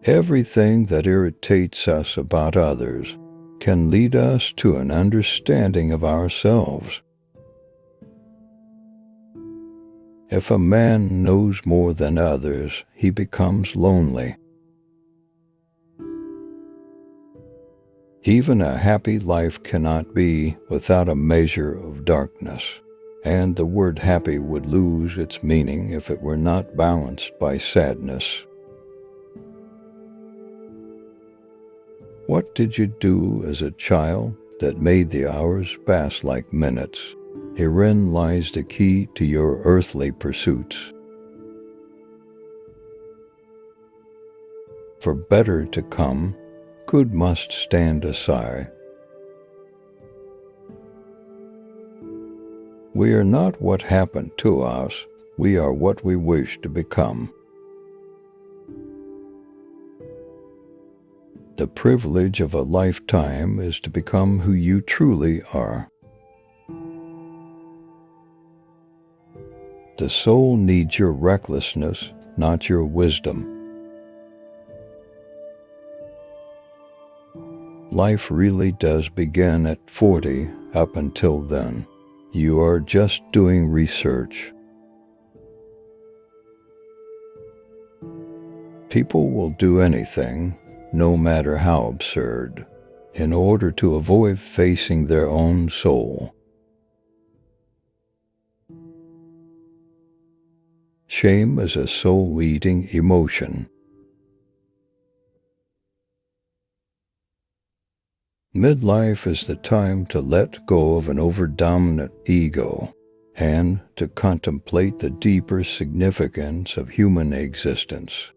Everything that irritates us about others can lead us to an understanding of ourselves. If a man knows more than others, he becomes lonely. Even a happy life cannot be without a measure of darkness, and the word happy would lose its meaning if it were not balanced by sadness. What did you do as a child that made the hours pass like minutes? Herein lies the key to your earthly pursuits. For better to come, good must stand aside. We are not what happened to us, we are what we wish to become. The privilege of a lifetime is to become who you truly are. The soul needs your recklessness, not your wisdom. Life really does begin at 40. Up until then, you are just doing research. People will do anything, no matter how absurd, in order to avoid facing their own soul. Shame is a soul-eating emotion. Midlife is the time to let go of an overdominant ego and to contemplate the deeper significance of human existence.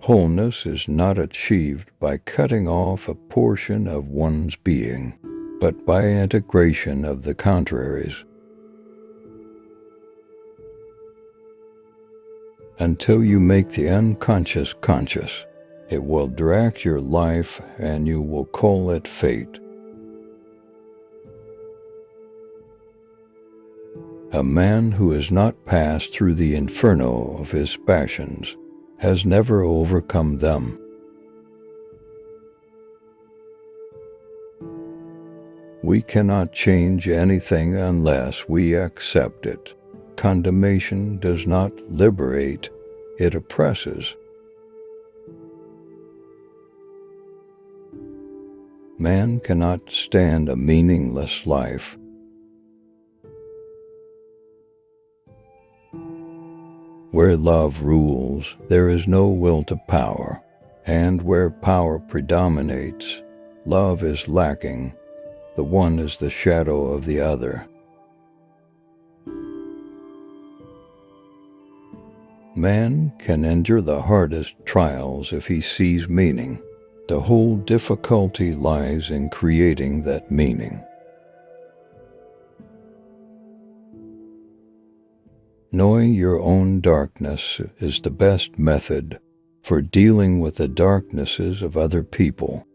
Wholeness is not achieved by cutting off a portion of one's being, but by integration of the contraries. Until you make the unconscious conscious, it will direct your life and you will call it fate. A man who has not passed through the inferno of his passions has never overcome them. We cannot change anything unless we accept it. Condemnation does not liberate, it oppresses. Man cannot stand a meaningless life. Where love rules, there is no will to power, and where power predominates, love is lacking. The one is the shadow of the other. Man can endure the hardest trials if he sees meaning. The whole difficulty lies in creating that meaning. Knowing your own darkness is the best method for dealing with the darknesses of other people.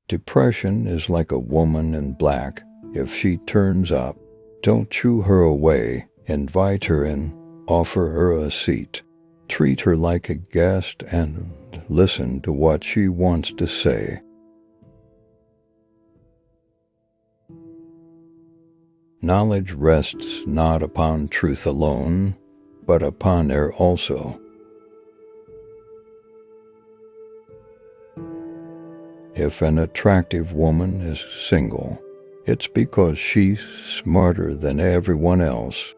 Depression is like a woman in black. If she turns up, don't shoo her away, invite her in, offer her a seat. Treat her like a guest and listen to what she wants to say. Knowledge rests not upon truth alone, but upon error also. If an attractive woman is single, it's because she's smarter than everyone else.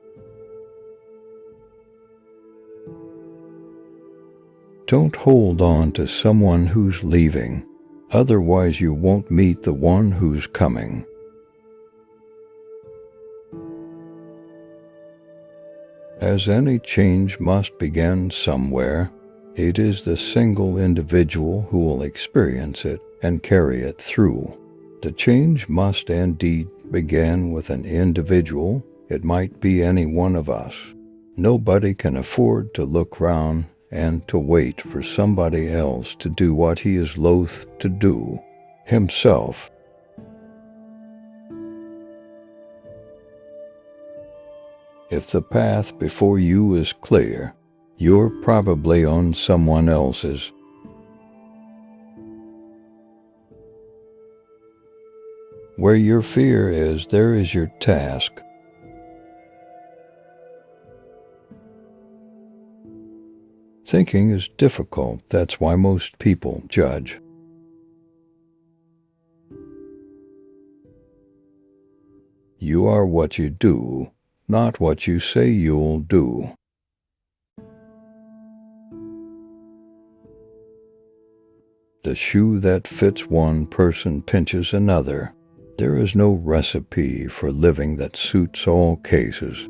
Don't hold on to someone who's leaving, otherwise you won't meet the one who's coming. As any change must begin somewhere, it is the single individual who will experience it and carry it through. The change must indeed begin with an individual. It might be any one of us. Nobody can afford to look round and to wait for somebody else to do what he is loath to do himself. If the path before you is clear, you're probably on someone else's. Where your fear is, there is your task. Thinking is difficult. That's why most people judge. You are what you do, not what you say you'll do. The shoe that fits one person pinches another. There is no recipe for living that suits all cases.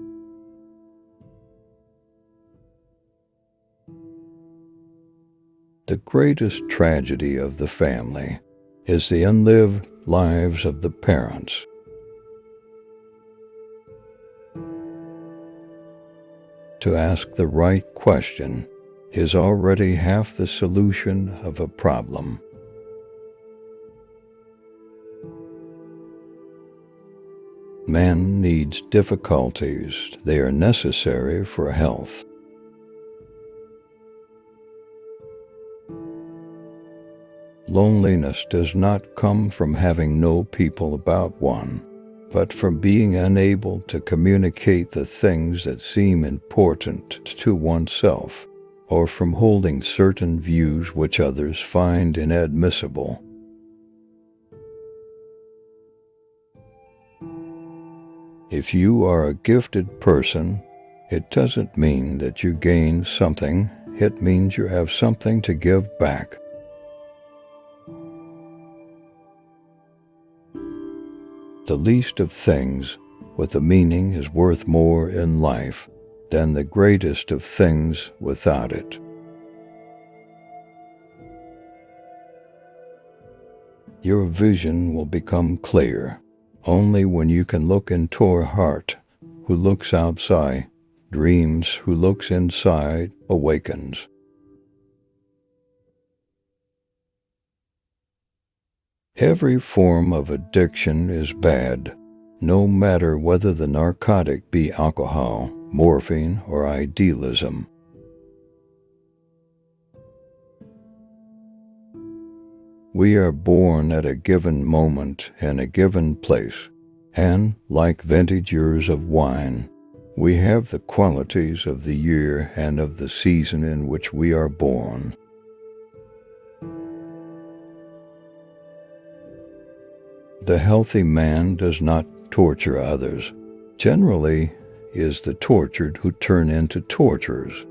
The greatest tragedy of the family is the unlived lives of the parents. To ask the right question is already half the solution of a problem. Man needs difficulties. They are necessary for health. Loneliness does not come from having no people about one, but from being unable to communicate the things that seem important to oneself, or from holding certain views which others find inadmissible. If you are a gifted person, it doesn't mean that you gain something, it means you have something to give back. The least of things with a meaning is worth more in life than the greatest of things without it. Your vision will become clear only when you can look into your heart. Who looks outside dreams, who looks inside awakens. Every form of addiction is bad, no matter whether the narcotic be alcohol, morphine, or idealism. We are born at a given moment in a given place, and, like vintage years of wine, we have the qualities of the year and of the season in which we are born. The healthy man does not torture others. Generally, it is the tortured who turn into torturers.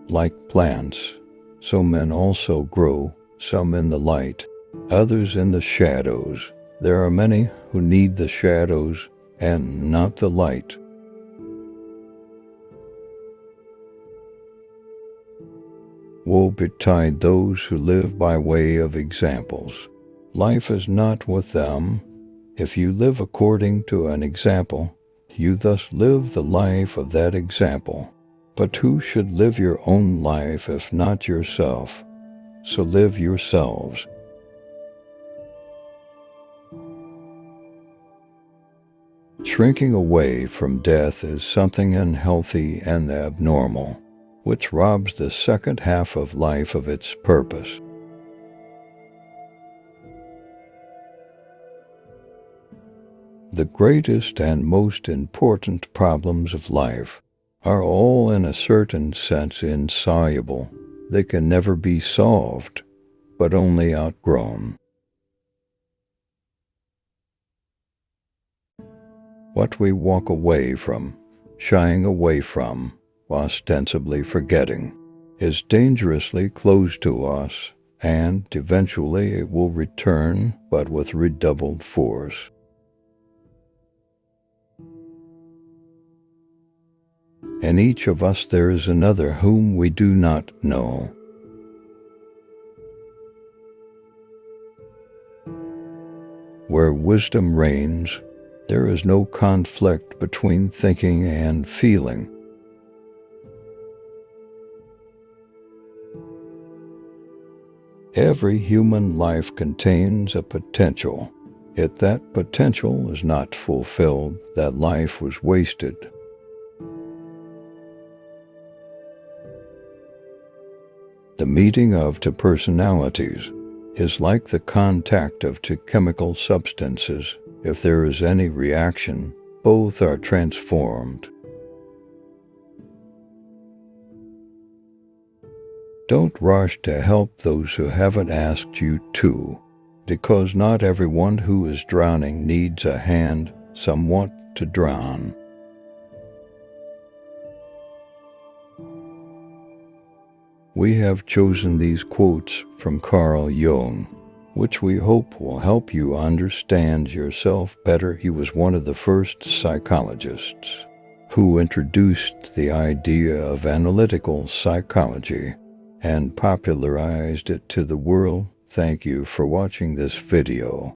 Like plants, so men also grow, some in the light, others in the shadows. There are many who need the shadows and not the light. Woe betide those who live by way of examples. Life is not with them. If you live according to an example, you thus live the life of that example. But who should live your own life if not yourself? So live yourselves. Shrinking away from death is something unhealthy and abnormal, which robs the second half of life of its purpose. The greatest and most important problems of life are all in a certain sense insoluble. They can never be solved, but only outgrown. What we walk away from, shying away from, ostensibly forgetting, is dangerously close to us, and eventually it will return, but with redoubled force. In each of us there is another whom we do not know. Where wisdom reigns, there is no conflict between thinking and feeling. Every human life contains a potential. If that potential is not fulfilled, that life was wasted. The meeting of two personalities is like the contact of two chemical substances. If there is any reaction, both are transformed. Don't rush to help those who haven't asked you to, because not everyone who is drowning needs a hand, some want to drown. We have chosen these quotes from Carl Jung, which we hope will help you understand yourself better. He was one of the first psychologists who introduced the idea of analytical psychology and popularized it to the world. Thank you for watching this video.